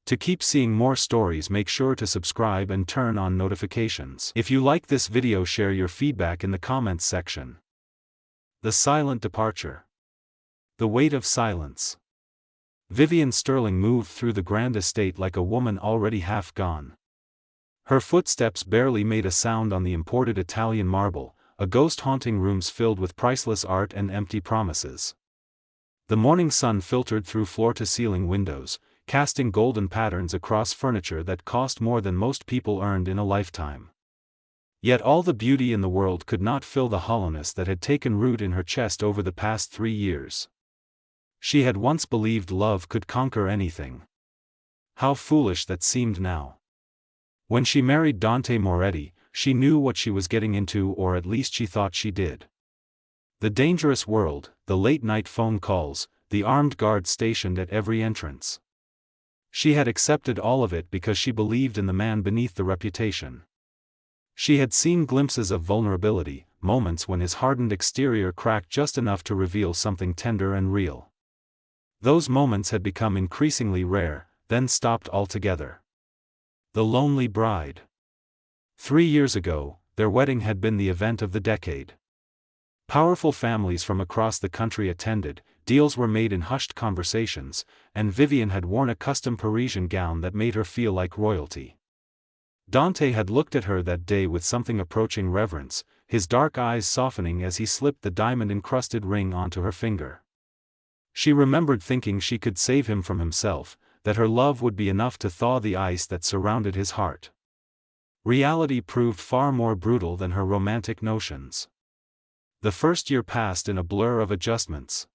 To keep seeing more stories, make sure to subscribe and turn on notifications. If you like this video, share your feedback in the comments section. The silent departure. The weight of silence. Vivian Sterling moved through the grand estate like a woman already half gone. Her footsteps barely made a sound on the imported Italian marble, a ghost haunting rooms filled with priceless art and empty promises. The morning sun filtered through floor-to-ceiling windows, casting golden patterns across furniture that cost more than most people earned in a lifetime. Yet all the beauty in the world could not fill the hollowness that had taken root in her chest over the past 3 years. She had once believed love could conquer anything. How foolish that seemed now. When she married Dante Moretti, she knew what she was getting into, or at least she thought she did. The dangerous world, the late-night phone calls, the armed guards stationed at every entrance. She had accepted all of it because she believed in the man beneath the reputation. She had seen glimpses of vulnerability, moments when his hardened exterior cracked just enough to reveal something tender and real. Those moments had become increasingly rare, then stopped altogether. The lonely bride. 3 years ago, their wedding had been the event of the decade. Powerful families from across the country attended, deals were made in hushed conversations, and Vivian had worn a custom Parisian gown that made her feel like royalty. Dante had looked at her that day with something approaching reverence, his dark eyes softening as he slipped the diamond-encrusted ring onto her finger. She remembered thinking she could save him from himself, that her love would be enough to thaw the ice that surrounded his heart. Reality proved far more brutal than her romantic notions. The first year passed in a blur of adjustments.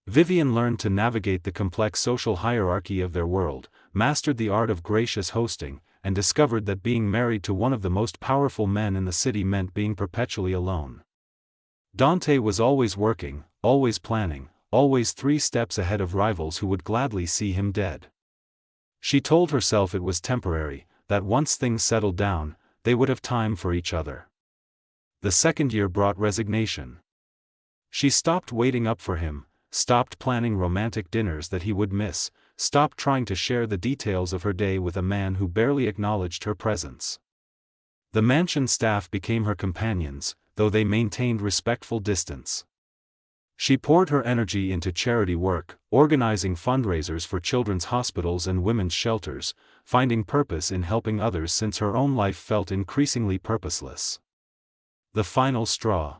Vivian learned to navigate the complex social hierarchy of their world, mastered the art of gracious hosting, and discovered that being married to one of the most powerful men in the city meant being perpetually alone. Dante was always working, always planning, always 3 steps ahead of rivals who would gladly see him dead. She told herself it was temporary, that once things settled down, they would have time for each other. The second year brought resignation. She stopped waiting up for him, stopped planning romantic dinners that he would miss, stopped trying to share the details of her day with a man who barely acknowledged her presence. The mansion staff became her companions, though they maintained respectful distance. She poured her energy into charity work, organizing fundraisers for children's hospitals and women's shelters, finding purpose in helping others since her own life felt increasingly purposeless. The final straw.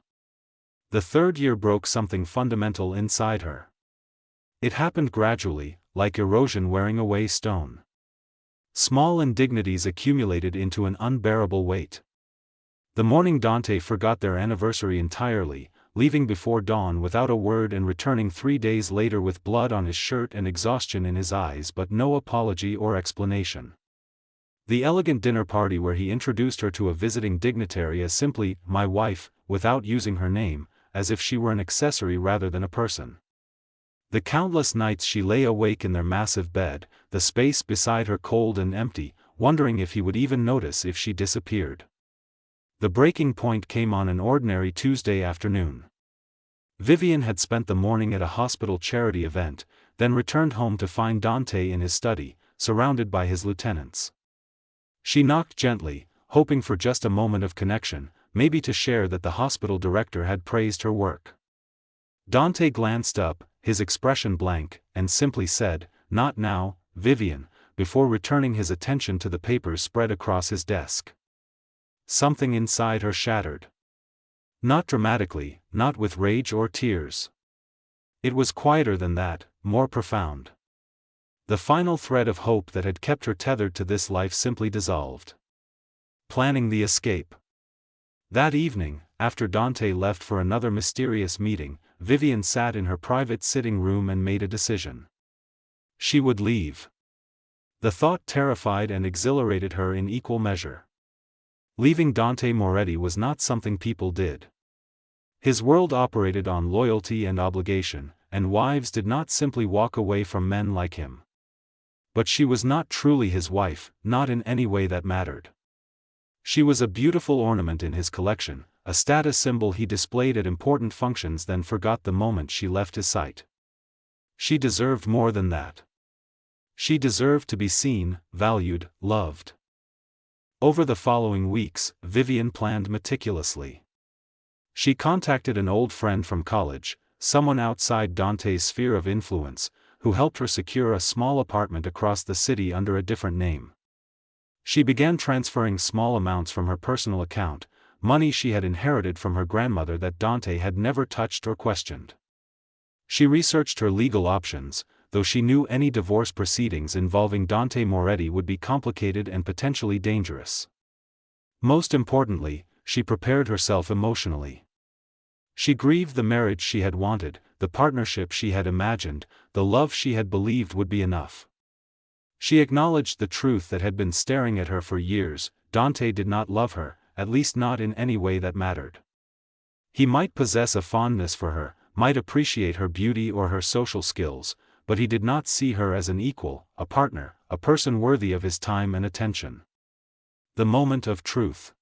The third year broke something fundamental inside her. It happened gradually, like erosion wearing away stone. Small indignities accumulated into an unbearable weight. The morning Dante forgot their anniversary entirely, leaving before dawn without a word and returning 3 days later with blood on his shirt and exhaustion in his eyes, but no apology or explanation. The elegant dinner party where he introduced her to a visiting dignitary as simply, "my wife," without using her name, as if she were an accessory rather than a person. The countless nights she lay awake in their massive bed, the space beside her cold and empty, wondering if he would even notice if she disappeared. The breaking point came on an ordinary Tuesday afternoon. Vivian had spent the morning at a hospital charity event, then returned home to find Dante in his study, surrounded by his lieutenants. She knocked gently, hoping for just a moment of connection, maybe to share that the hospital director had praised her work. Dante glanced up, his expression blank, and simply said, "Not now, Vivian," before returning his attention to the papers spread across his desk. Something inside her shattered. Not dramatically, not with rage or tears. It was quieter than that, more profound. The final thread of hope that had kept her tethered to this life simply dissolved. Planning the escape. That evening, after Dante left for another mysterious meeting, Vivian sat in her private sitting room and made a decision. She would leave. The thought terrified and exhilarated her in equal measure. Leaving Dante Moretti was not something people did. His world operated on loyalty and obligation, and wives did not simply walk away from men like him. But she was not truly his wife, not in any way that mattered. She was a beautiful ornament in his collection, a status symbol he displayed at important functions then forgot the moment she left his sight. She deserved more than that. She deserved to be seen, valued, loved. Over the following weeks, Vivian planned meticulously. She contacted an old friend from college, someone outside Dante's sphere of influence, who helped her secure a small apartment across the city under a different name. She began transferring small amounts from her personal account, money she had inherited from her grandmother that Dante had never touched or questioned. She researched her legal options, though she knew any divorce proceedings involving Dante Moretti would be complicated and potentially dangerous. Most importantly, she prepared herself emotionally. She grieved the marriage she had wanted, the partnership she had imagined, the love she had believed would be enough. She acknowledged the truth that had been staring at her for years: Dante did not love her, at least not in any way that mattered. He might possess a fondness for her, might appreciate her beauty or her social skills, but he did not see her as an equal, a partner, a person worthy of his time and attention. The moment of truth.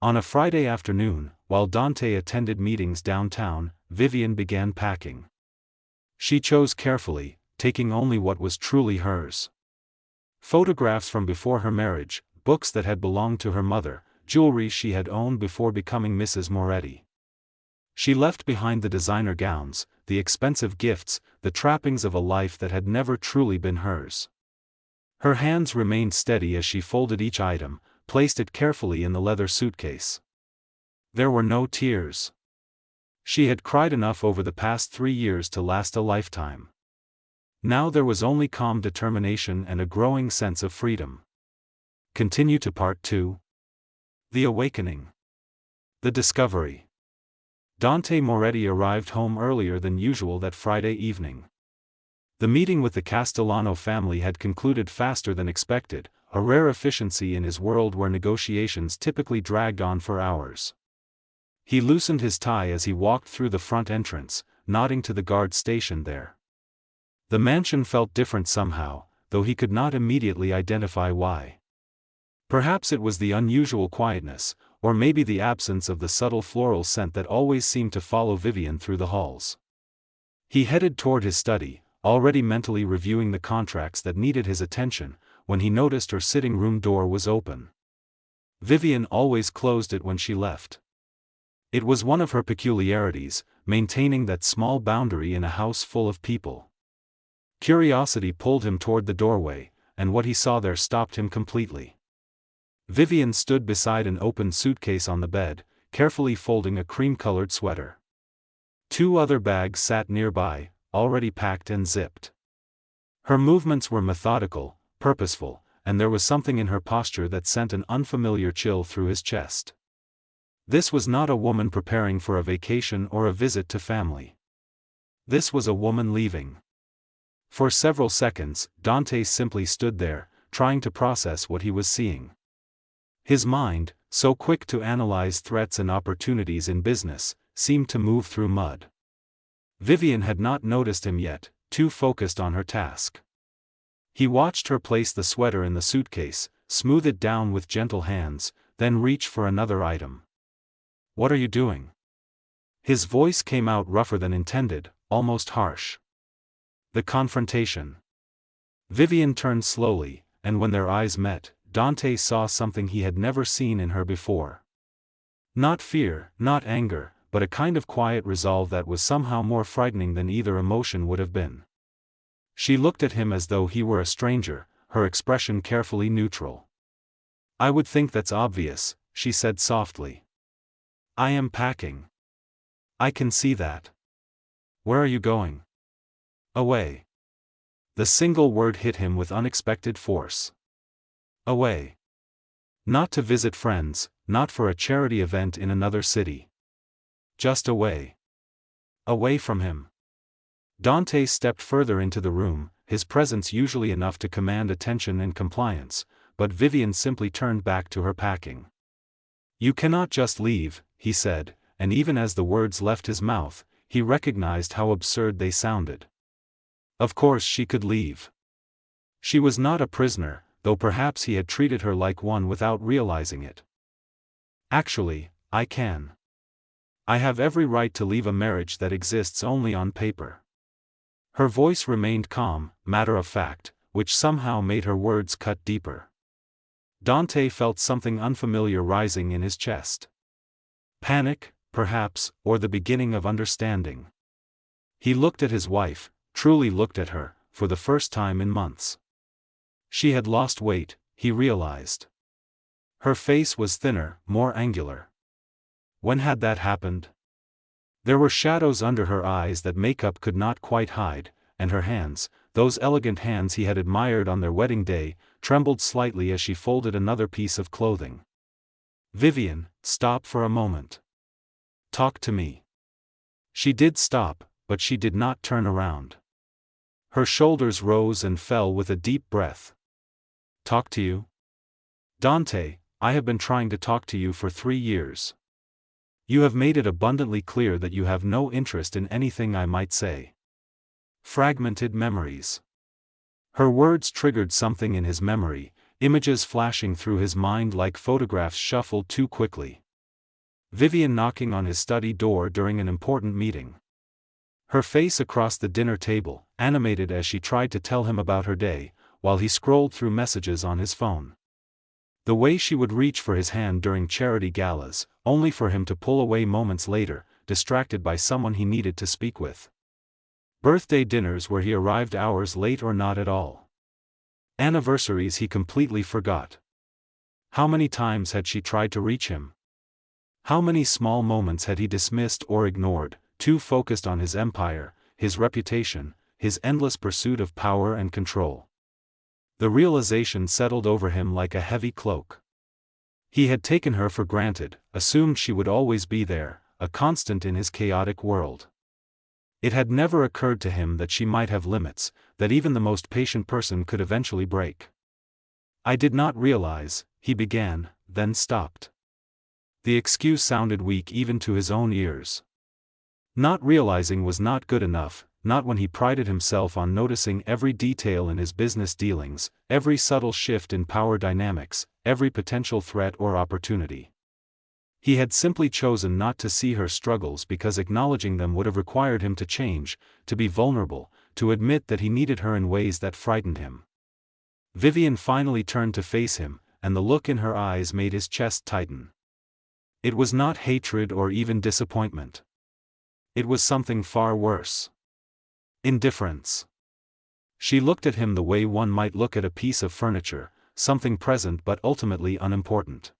On a Friday afternoon, while Dante attended meetings downtown, Vivian began packing. She chose carefully, taking only what was truly hers. Photographs from before her marriage, books that had belonged to her mother, jewelry she had owned before becoming Mrs. Moretti. She left behind the designer gowns, the expensive gifts, the trappings of a life that had never truly been hers. Her hands remained steady as she folded each item, placed it carefully in the leather suitcase. There were no tears. She had cried enough over the past 3 years to last a lifetime. Now there was only calm determination and a growing sense of freedom. Continue to Part 2. The Awakening. The Discovery. Dante Moretti arrived home earlier than usual that Friday evening. The meeting with the Castellano family had concluded faster than expected, a rare efficiency in his world where negotiations typically dragged on for hours. He loosened his tie as he walked through the front entrance, nodding to the guard stationed there. The mansion felt different somehow, though he could not immediately identify why. Perhaps it was the unusual quietness, or maybe the absence of the subtle floral scent that always seemed to follow Vivian through the halls. He headed toward his study, already mentally reviewing the contracts that needed his attention, when he noticed her sitting room door was open. Vivian always closed it when she left. It was one of her peculiarities, maintaining that small boundary in a house full of people. Curiosity pulled him toward the doorway, and what he saw there stopped him completely. Vivian stood beside an open suitcase on the bed, carefully folding a cream-colored sweater. 2 other bags sat nearby, already packed and zipped. Her movements were methodical, purposeful, and there was something in her posture that sent an unfamiliar chill through his chest. This was not a woman preparing for a vacation or a visit to family. This was a woman leaving. For several seconds, Dante simply stood there, trying to process what he was seeing. His mind, so quick to analyze threats and opportunities in business, seemed to move through mud. Vivian had not noticed him yet, too focused on her task. He watched her place the sweater in the suitcase, smooth it down with gentle hands, then reach for another item. "What are you doing?" His voice came out rougher than intended, almost harsh. The confrontation. Vivian turned slowly, and when their eyes met, Dante saw something he had never seen in her before. Not fear, not anger, but a kind of quiet resolve that was somehow more frightening than either emotion would have been. She looked at him as though he were a stranger, her expression carefully neutral. "I would think that's obvious," she said softly. "I am packing. I can see that." "Where are you going?" "Away." The single word hit him with unexpected force. Away. Not to visit friends, not for a charity event in another city. Just away. Away from him. Dante stepped further into the room, his presence usually enough to command attention and compliance, but Vivian simply turned back to her packing. "You cannot just leave," he said, and even as the words left his mouth, he recognized how absurd they sounded. Of course she could leave. She was not a prisoner, though perhaps he had treated her like one without realizing it. "Actually, I can. I have every right to leave a marriage that exists only on paper." Her voice remained calm, matter-of-fact, which somehow made her words cut deeper. Dante felt something unfamiliar rising in his chest. Panic, perhaps, or the beginning of understanding. He looked at his wife, truly looked at her, for the first time in months. She had lost weight, he realized. Her face was thinner, more angular. When had that happened? There were shadows under her eyes that makeup could not quite hide, and her hands, those elegant hands he had admired on their wedding day, trembled slightly as she folded another piece of clothing. "Vivian, stop for a moment. Talk to me." She did stop, but she did not turn around. Her shoulders rose and fell with a deep breath. "Talk to you? Dante, I have been trying to talk to you for 3 years. You have made it abundantly clear that you have no interest in anything I might say." Fragmented memories. Her words triggered something in his memory, images flashing through his mind like photographs shuffled too quickly. Vivian knocking on his study door during an important meeting. Her face across the dinner table, animated as she tried to tell him about her day, while he scrolled through messages on his phone. The way she would reach for his hand during charity galas, only for him to pull away moments later, distracted by someone he needed to speak with. Birthday dinners where he arrived hours late or not at all. Anniversaries he completely forgot. How many times had she tried to reach him? How many small moments had he dismissed or ignored, too focused on his empire, his reputation, his endless pursuit of power and control? The realization settled over him like a heavy cloak. He had taken her for granted, assumed she would always be there, a constant in his chaotic world. It had never occurred to him that she might have limits, that even the most patient person could eventually break. "I did not realize," he began, then stopped. The excuse sounded weak even to his own ears. Not realizing was not good enough, not when he prided himself on noticing every detail in his business dealings, every subtle shift in power dynamics, every potential threat or opportunity. He had simply chosen not to see her struggles because acknowledging them would have required him to change, to be vulnerable, to admit that he needed her in ways that frightened him. Vivian finally turned to face him, and the look in her eyes made his chest tighten. It was not hatred or even disappointment. It was something far worse. Indifference. She looked at him the way one might look at a piece of furniture, something present but ultimately unimportant.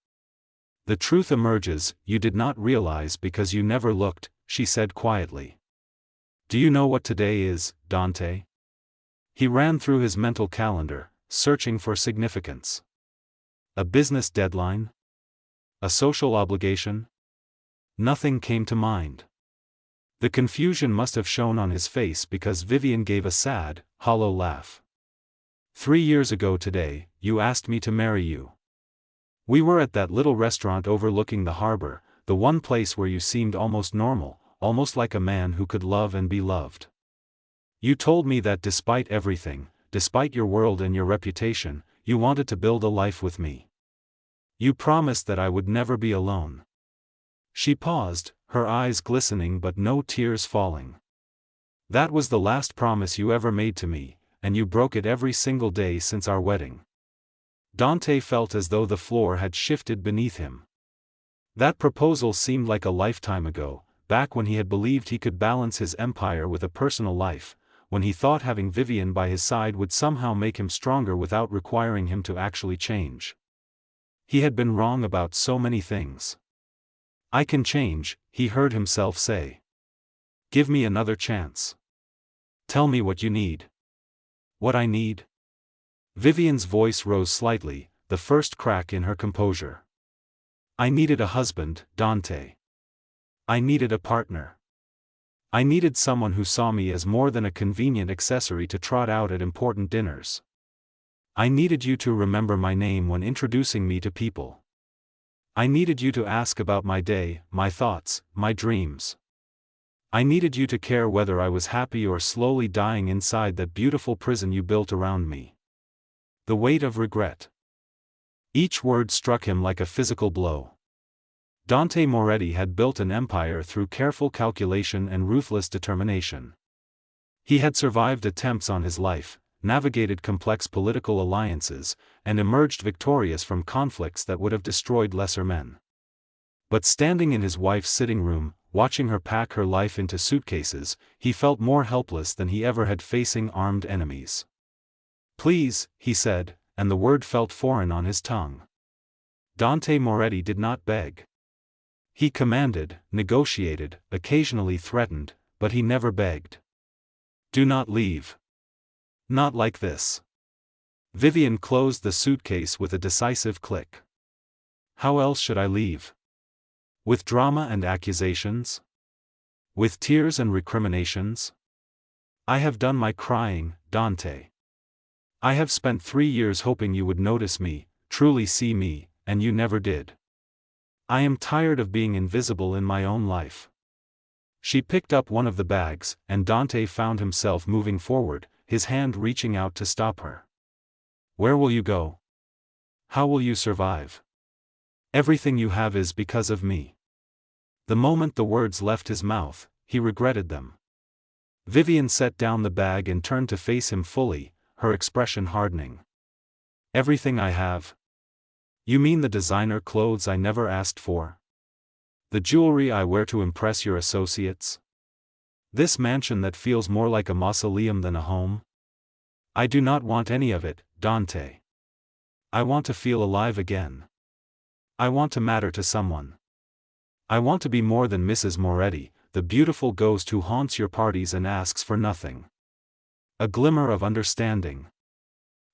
"The truth emerges, you did not realize because you never looked," she said quietly. "Do you know what today is, Dante?" He ran through his mental calendar, searching for significance. A business deadline? A social obligation? Nothing came to mind. The confusion must have shown on his face because Vivian gave a sad, hollow laugh. 3 years ago today, you asked me to marry you. We were at that little restaurant overlooking the harbor, the one place where you seemed almost normal, almost like a man who could love and be loved. You told me that despite everything, despite your world and your reputation, you wanted to build a life with me. You promised that I would never be alone." She paused, her eyes glistening but no tears falling. "That was the last promise you ever made to me, and you broke it every single day since our wedding." Dante felt as though the floor had shifted beneath him. That proposal seemed like a lifetime ago, back when he had believed he could balance his empire with a personal life, when he thought having Vivian by his side would somehow make him stronger without requiring him to actually change. He had been wrong about so many things. "I can change," he heard himself say. "Give me another chance. Tell me what you need." "What I need?" Vivian's voice rose slightly, the first crack in her composure. "I needed a husband, Dante. I needed a partner. I needed someone who saw me as more than a convenient accessory to trot out at important dinners. I needed you to remember my name when introducing me to people. I needed you to ask about my day, my thoughts, my dreams. I needed you to care whether I was happy or slowly dying inside that beautiful prison you built around me." The weight of regret. Each word struck him like a physical blow. Dante Moretti had built an empire through careful calculation and ruthless determination. He had survived attempts on his life, navigated complex political alliances, and emerged victorious from conflicts that would have destroyed lesser men. But standing in his wife's sitting room, watching her pack her life into suitcases, he felt more helpless than he ever had facing armed enemies. "Please," he said, and the word felt foreign on his tongue. Dante Moretti did not beg. He commanded, negotiated, occasionally threatened, but he never begged. "Do not leave. Not like this." Vivian closed the suitcase with a decisive click. "How else should I leave? With drama and accusations? With tears and recriminations? I have done my crying, Dante. I have spent 3 years hoping you would notice me, truly see me, and you never did. I am tired of being invisible in my own life." She picked up one of the bags, and Dante found himself moving forward, his hand reaching out to stop her. "Where will you go? How will you survive? Everything you have is because of me." The moment the words left his mouth, he regretted them. Vivian set down the bag and turned to face him fully, her expression hardening. "Everything I have? You mean the designer clothes I never asked for? The jewelry I wear to impress your associates? This mansion that feels more like a mausoleum than a home? I do not want any of it, Dante. I want to feel alive again. I want to matter to someone. I want to be more than Mrs. Moretti, the beautiful ghost who haunts your parties and asks for nothing." A glimmer of understanding.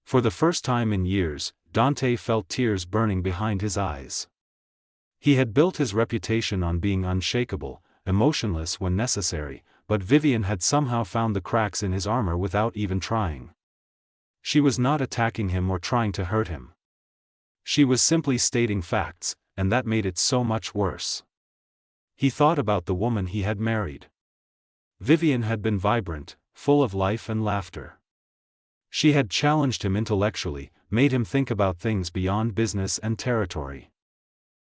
For the first time in years, Dante felt tears burning behind his eyes. He had built his reputation on being unshakable, emotionless when necessary, but Vivian had somehow found the cracks in his armor without even trying. She was not attacking him or trying to hurt him. She was simply stating facts, and that made it so much worse. He thought about the woman he had married. Vivian had been vibrant, full of life and laughter. She had challenged him intellectually, made him think about things beyond business and territory.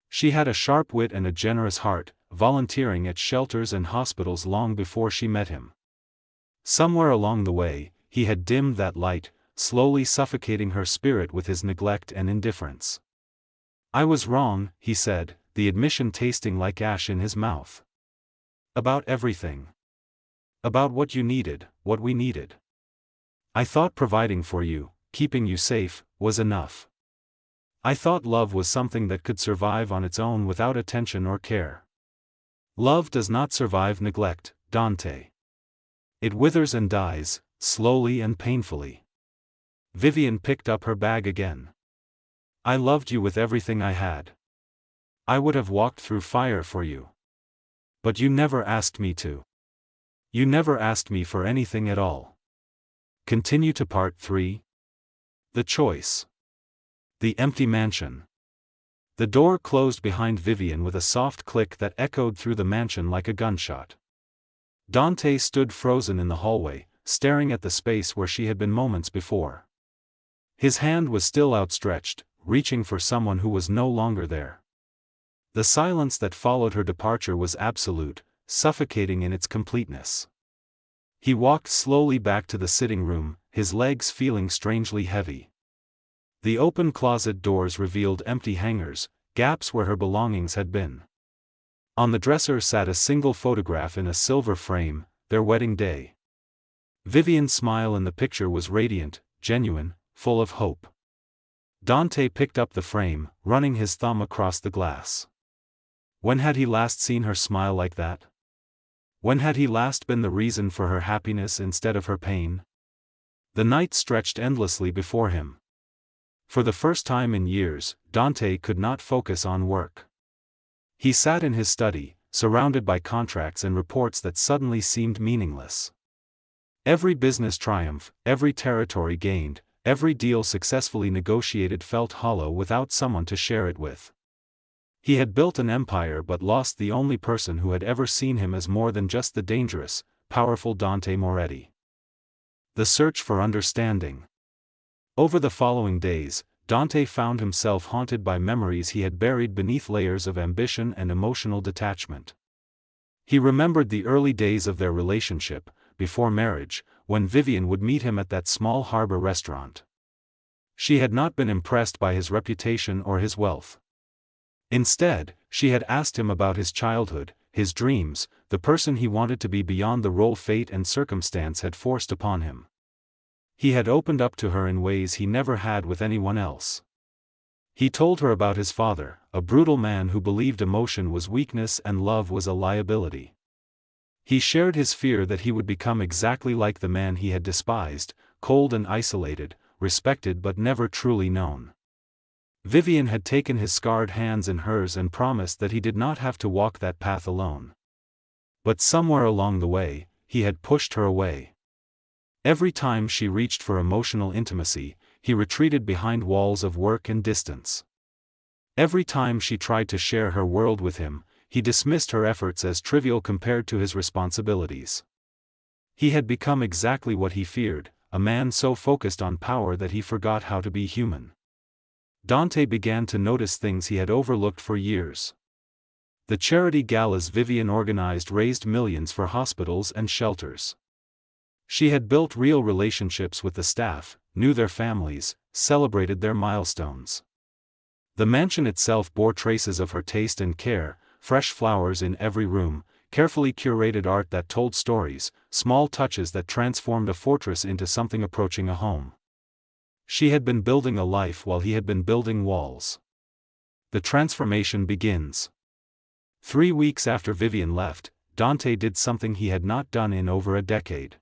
She had a sharp wit and a generous heart, volunteering at shelters and hospitals long before she met him. Somewhere along the way, he had dimmed that light, slowly suffocating her spirit with his neglect and indifference. "I was wrong," he said, the admission tasting like ash in his mouth. "About everything. About what you needed, what we needed. I thought providing for you, keeping you safe, was enough. I thought love was something that could survive on its own without attention or care. Love does not survive neglect, Dante. It withers and dies, slowly and painfully." Vivian picked up her bag again. "I loved you with everything I had. I would have walked through fire for you. But you never asked me to. You never asked me for anything at all." Continue to Part 3. The Choice. The Empty Mansion. The door closed behind Vivian with a soft click that echoed through the mansion like a gunshot. Dante stood frozen in the hallway, staring at the space where she had been moments before. His hand was still outstretched, reaching for someone who was no longer there. The silence that followed her departure was absolute, suffocating in its completeness. He walked slowly back to the sitting room, his legs feeling strangely heavy. The open closet doors revealed empty hangers, gaps where her belongings had been. On the dresser sat a single photograph in a silver frame, their wedding day. Vivian's smile in the picture was radiant, genuine, full of hope. Dante picked up the frame, running his thumb across the glass. When had he last seen her smile like that? When had he last been the reason for her happiness instead of her pain? The night stretched endlessly before him. For the first time in years, Dante could not focus on work. He sat in his study, surrounded by contracts and reports that suddenly seemed meaningless. Every business triumph, every territory gained, every deal successfully negotiated felt hollow without someone to share it with. He had built an empire but lost the only person who had ever seen him as more than just the dangerous, powerful Dante Moretti. The search for understanding. Over the following days, Dante found himself haunted by memories he had buried beneath layers of ambition and emotional detachment. He remembered the early days of their relationship, before marriage, when Vivian would meet him at that small harbor restaurant. She had not been impressed by his reputation or his wealth. Instead, she had asked him about his childhood, his dreams, the person he wanted to be beyond the role fate and circumstance had forced upon him. He had opened up to her in ways he never had with anyone else. He told her about his father, a brutal man who believed emotion was weakness and love was a liability. He shared his fear that he would become exactly like the man he had despised, cold and isolated, respected but never truly known. Vivian had taken his scarred hands in hers and promised that he did not have to walk that path alone. But somewhere along the way, he had pushed her away. Every time she reached for emotional intimacy, he retreated behind walls of work and distance. Every time she tried to share her world with him, he dismissed her efforts as trivial compared to his responsibilities. He had become exactly what he feared, a man so focused on power that he forgot how to be human. Dante began to notice things he had overlooked for years. The charity galas Vivian organized raised millions for hospitals and shelters. She had built real relationships with the staff, knew their families, celebrated their milestones. The mansion itself bore traces of her taste and care, fresh flowers in every room, carefully curated art that told stories, small touches that transformed a fortress into something approaching a home. She had been building a life while he had been building walls. The transformation begins. 3 weeks after Vivian left, Dante did something he had not done in over a decade.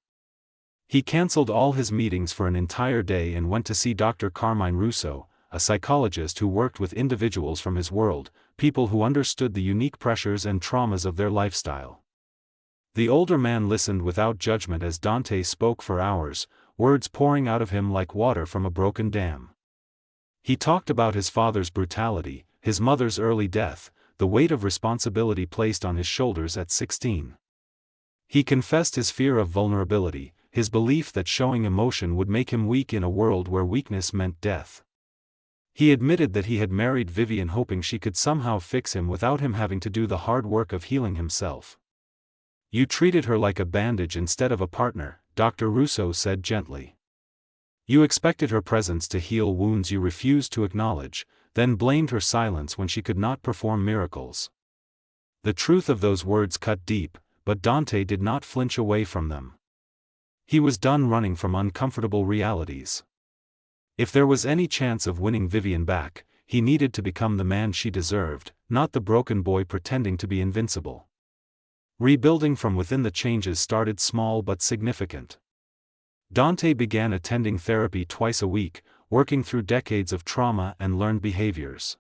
He cancelled all his meetings for an entire day and went to see Dr. Carmine Russo, a psychologist who worked with individuals from his world, people who understood the unique pressures and traumas of their lifestyle. The older man listened without judgment as Dante spoke for hours, words pouring out of him like water from a broken dam. He talked about his father's brutality, his mother's early death, the weight of responsibility placed on his shoulders at 16. He confessed his fear of vulnerability, his belief that showing emotion would make him weak in a world where weakness meant death. He admitted that he had married Vivian hoping she could somehow fix him without him having to do the hard work of healing himself. "You treated her like a bandage instead of a partner," Dr. Russo said gently. "You expected her presence to heal wounds you refused to acknowledge, then blamed her silence when she could not perform miracles." The truth of those words cut deep, but Dante did not flinch away from them. He was done running from uncomfortable realities. If there was any chance of winning Vivian back, he needed to become the man she deserved, not the broken boy pretending to be invincible. Rebuilding from within, the changes started small but significant. Dante began attending therapy twice a week, working through decades of trauma and learned behaviors.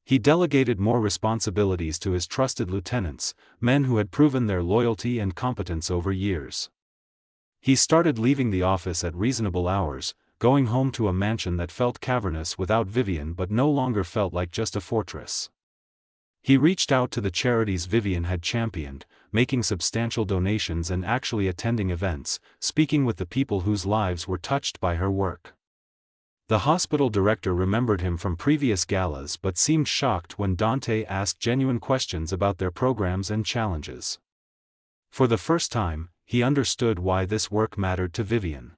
He delegated more responsibilities to his trusted lieutenants, men who had proven their loyalty and competence over years. He started leaving the office at reasonable hours, going home to a mansion that felt cavernous without Vivian but no longer felt like just a fortress. He reached out to the charities Vivian had championed, making substantial donations and actually attending events, speaking with the people whose lives were touched by her work. The hospital director remembered him from previous galas but seemed shocked when Dante asked genuine questions about their programs and challenges. For the first time, he understood why this work mattered to Vivian.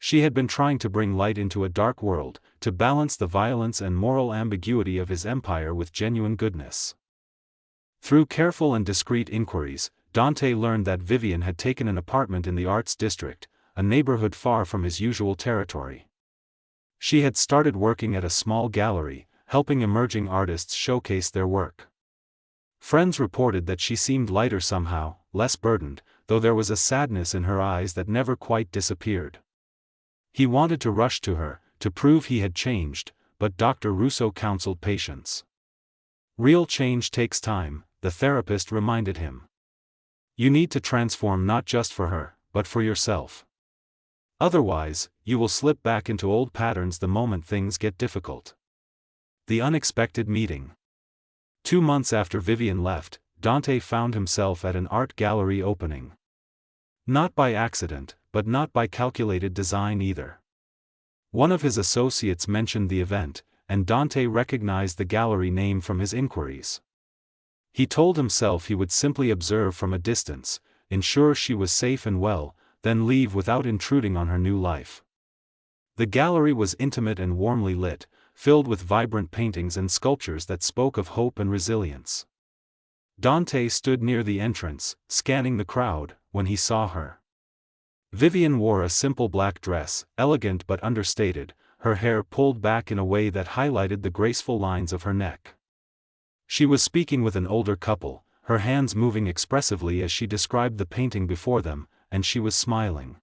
She had been trying to bring light into a dark world, to balance the violence and moral ambiguity of his empire with genuine goodness. Through careful and discreet inquiries, Dante learned that Vivian had taken an apartment in the Arts District, a neighborhood far from his usual territory. She had started working at a small gallery, helping emerging artists showcase their work. Friends reported that she seemed lighter somehow, less burdened, though there was a sadness in her eyes that never quite disappeared. He wanted to rush to her, to prove he had changed, but Dr. Russo counseled patience. "Real change takes time," the therapist reminded him. "You need to transform not just for her, but for yourself. Otherwise, you will slip back into old patterns the moment things get difficult." The unexpected meeting. 2 months after Vivian left, Dante found himself at an art gallery opening. Not by accident, but not by calculated design either. One of his associates mentioned the event, and Dante recognized the gallery name from his inquiries. He told himself he would simply observe from a distance, ensure she was safe and well, then leave without intruding on her new life. The gallery was intimate and warmly lit, filled with vibrant paintings and sculptures that spoke of hope and resilience. Dante stood near the entrance, scanning the crowd, when he saw her. Vivian wore a simple black dress, elegant but understated, her hair pulled back in a way that highlighted the graceful lines of her neck. She was speaking with an older couple, her hands moving expressively as she described the painting before them, and she was smiling.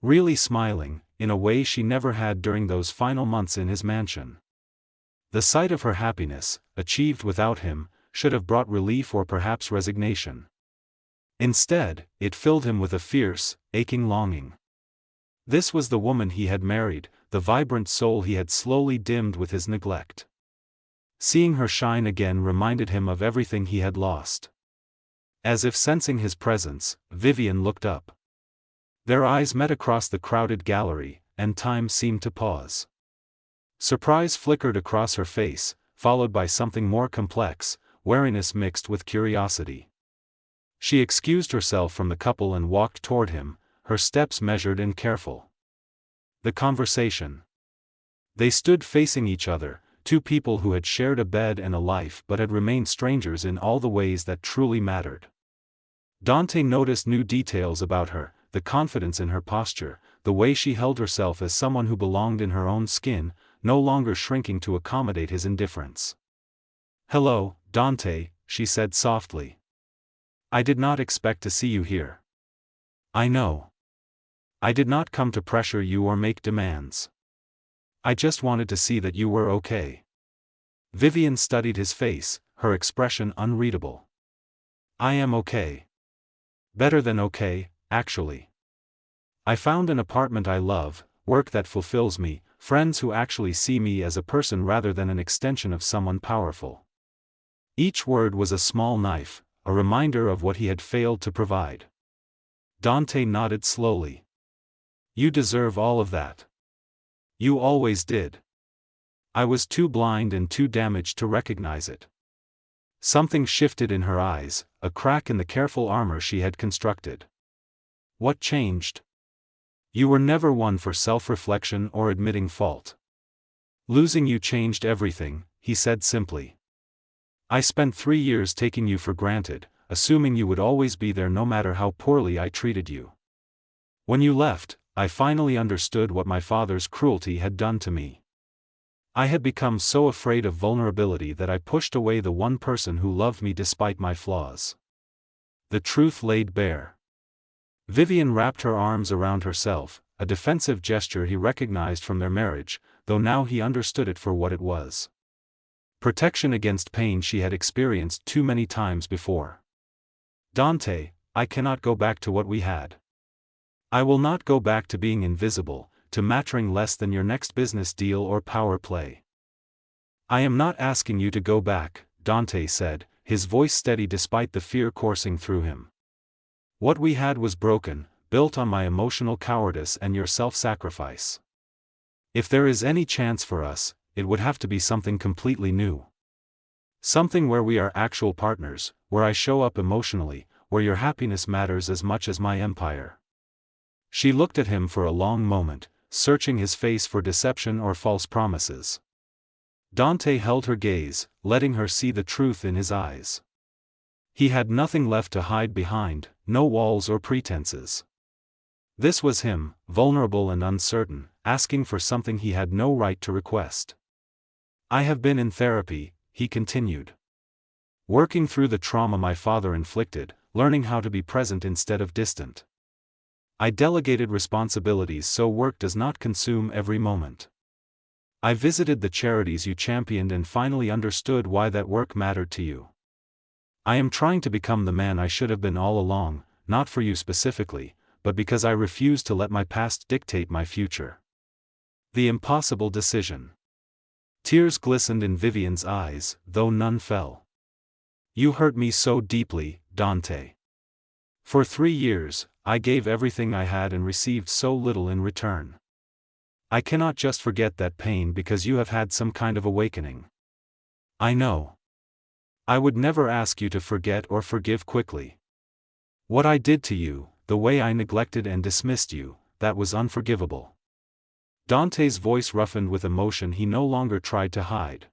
Really smiling, in a way she never had during those final months in his mansion. The sight of her happiness, achieved without him, should have brought relief or perhaps resignation. Instead, it filled him with a fierce, aching longing. This was the woman he had married, the vibrant soul he had slowly dimmed with his neglect. Seeing her shine again reminded him of everything he had lost. As if sensing his presence, Vivian looked up. Their eyes met across the crowded gallery, and time seemed to pause. Surprise flickered across her face, followed by something more complex, wariness mixed with curiosity. She excused herself from the couple and walked toward him, her steps measured and careful. The conversation. They stood facing each other, two people who had shared a bed and a life but had remained strangers in all the ways that truly mattered. Dante noticed new details about her, the confidence in her posture, the way she held herself as someone who belonged in her own skin, no longer shrinking to accommodate his indifference. "Hello, Dante," she said softly. "I did not expect to see you here." "I know. I did not come to pressure you or make demands. I just wanted to see that you were okay." Vivian studied his face, her expression unreadable. "I am okay. Better than okay, actually. I found an apartment I love, work that fulfills me, friends who actually see me as a person rather than an extension of someone powerful." Each word was a small knife, a reminder of what he had failed to provide. Dante nodded slowly. "You deserve all of that. You always did. I was too blind and too damaged to recognize it." Something shifted in her eyes, a crack in the careful armor she had constructed. "What changed?" "You were never one for self-reflection or admitting fault. Losing you changed everything," he said simply. "I spent 3 years taking you for granted, assuming you would always be there no matter how poorly I treated you. When you left, I finally understood what my father's cruelty had done to me. I had become so afraid of vulnerability that I pushed away the one person who loved me despite my flaws." The truth laid bare. Vivian wrapped her arms around herself, a defensive gesture he recognized from their marriage, though now he understood it for what it was. Protection against pain she had experienced too many times before. "Dante, I cannot go back to what we had. I will not go back to being invisible, to mattering less than your next business deal or power play." "I am not asking you to go back," Dante said, his voice steady despite the fear coursing through him. "What we had was broken, built on my emotional cowardice and your self-sacrifice. If there is any chance for us, it would have to be something completely new. Something where we are actual partners, where I show up emotionally, where your happiness matters as much as my empire." She looked at him for a long moment, searching his face for deception or false promises. Dante held her gaze, letting her see the truth in his eyes. He had nothing left to hide behind, no walls or pretenses. This was him, vulnerable and uncertain, asking for something he had no right to request. "I have been in therapy," he continued. "Working through the trauma my father inflicted, learning how to be present instead of distant. I delegated responsibilities so work does not consume every moment. I visited the charities you championed and finally understood why that work mattered to you. I am trying to become the man I should have been all along, not for you specifically, but because I refuse to let my past dictate my future." The impossible decision. Tears glistened in Vivian's eyes, though none fell. "You hurt me so deeply, Dante. For 3 years, I gave everything I had and received so little in return. I cannot just forget that pain because you have had some kind of awakening. I know. I would never ask you to forget or forgive quickly. What I did to you, the way I neglected and dismissed you, that was unforgivable." Dante's voice roughened with emotion he no longer tried to hide.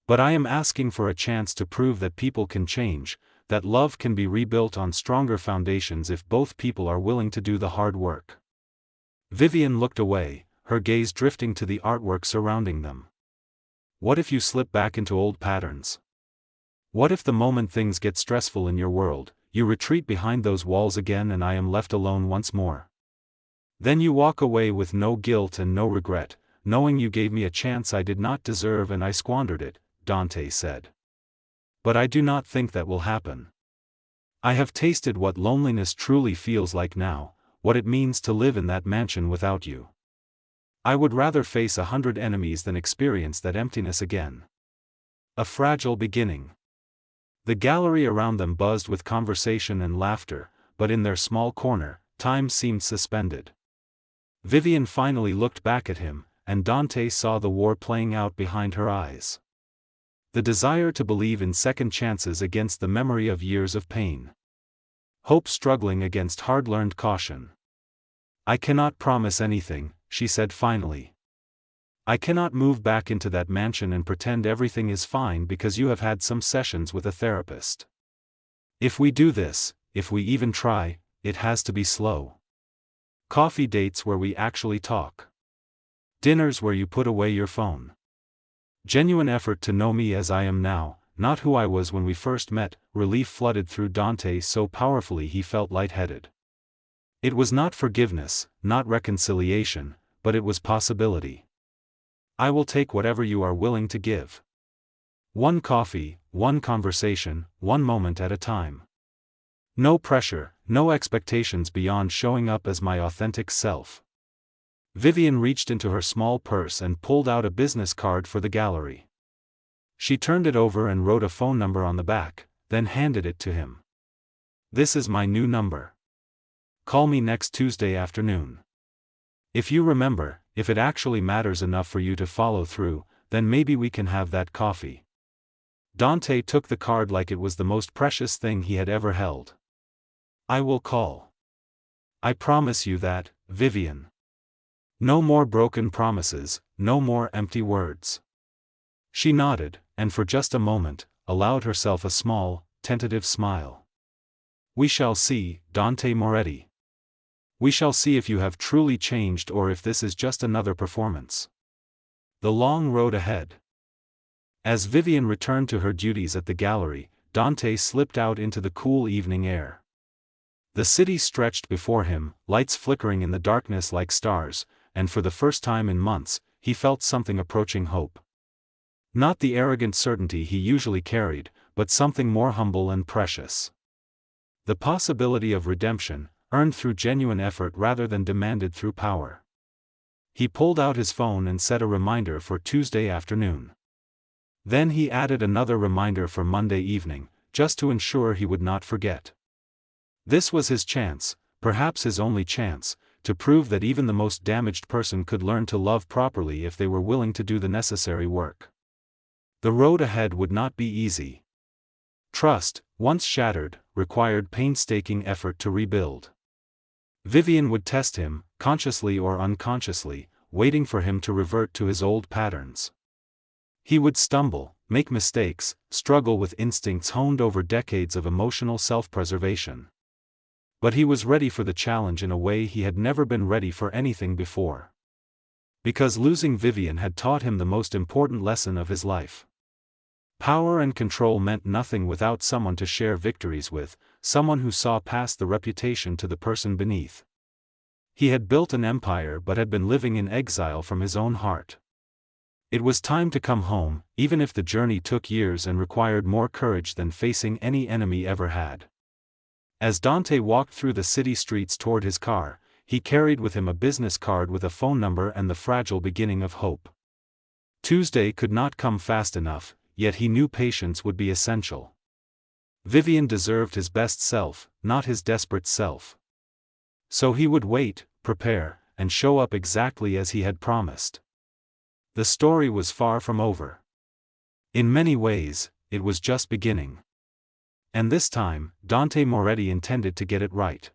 "But I am asking for a chance to prove that people can change, that love can be rebuilt on stronger foundations if both people are willing to do the hard work." Vivian looked away, her gaze drifting to the artwork surrounding them. "What if you slip back into old patterns? What if the moment things get stressful in your world, you retreat behind those walls again and I am left alone once more? Then you walk away with no guilt and no regret, knowing you gave me a chance I did not deserve and I squandered it," Dante said. "But I do not think that will happen. I have tasted what loneliness truly feels like now, what it means to live in that mansion without you. I would rather face 100 enemies than experience that emptiness again." A fragile beginning. The gallery around them buzzed with conversation and laughter, but in their small corner, time seemed suspended. Vivian finally looked back at him, and Dante saw the war playing out behind her eyes. The desire to believe in second chances against the memory of years of pain. Hope struggling against hard-learned caution. "I cannot promise anything," she said finally. "I cannot move back into that mansion and pretend everything is fine because you have had some sessions with a therapist. If we do this, if we even try, it has to be slow. Coffee dates where we actually talk. Dinners where you put away your phone. Genuine effort to know me as I am now, not who I was when we first met." Relief flooded through Dante so powerfully he felt lightheaded. It was not forgiveness, not reconciliation, but it was possibility. "I will take whatever you are willing to give. One coffee, one conversation, one moment at a time. No pressure, no expectations beyond showing up as my authentic self." Vivian reached into her small purse and pulled out a business card for the gallery. She turned it over and wrote a phone number on the back, then handed it to him. "This is my new number. Call me next Tuesday afternoon. If you remember, if it actually matters enough for you to follow through, then maybe we can have that coffee." Dante took the card like it was the most precious thing he had ever held. "I will call. I promise you that, Vivian. No more broken promises, no more empty words." She nodded, and for just a moment, allowed herself a small, tentative smile. "We shall see, Dante Moretti. We shall see if you have truly changed or if this is just another performance." The long road ahead. As Vivian returned to her duties at the gallery, Dante slipped out into the cool evening air. The city stretched before him, lights flickering in the darkness like stars, and for the first time in months, he felt something approaching hope. Not the arrogant certainty he usually carried, but something more humble and precious. The possibility of redemption, earned through genuine effort rather than demanded through power. He pulled out his phone and set a reminder for Tuesday afternoon. Then he added another reminder for Monday evening, just to ensure he would not forget. This was his chance, perhaps his only chance, to prove that even the most damaged person could learn to love properly if they were willing to do the necessary work. The road ahead would not be easy. Trust, once shattered, required painstaking effort to rebuild. Vivian would test him, consciously or unconsciously, waiting for him to revert to his old patterns. He would stumble, make mistakes, struggle with instincts honed over decades of emotional self-preservation. But he was ready for the challenge in a way he had never been ready for anything before. Because losing Vivian had taught him the most important lesson of his life. Power and control meant nothing without someone to share victories with, someone who saw past the reputation to the person beneath. He had built an empire but had been living in exile from his own heart. It was time to come home, even if the journey took years and required more courage than facing any enemy ever had. As Dante walked through the city streets toward his car, he carried with him a business card with a phone number and the fragile beginning of hope. Tuesday could not come fast enough, yet he knew patience would be essential. Vivian deserved his best self, not his desperate self. So he would wait, prepare, and show up exactly as he had promised. The story was far from over. In many ways, it was just beginning. And this time, Dante Moretti intended to get it right.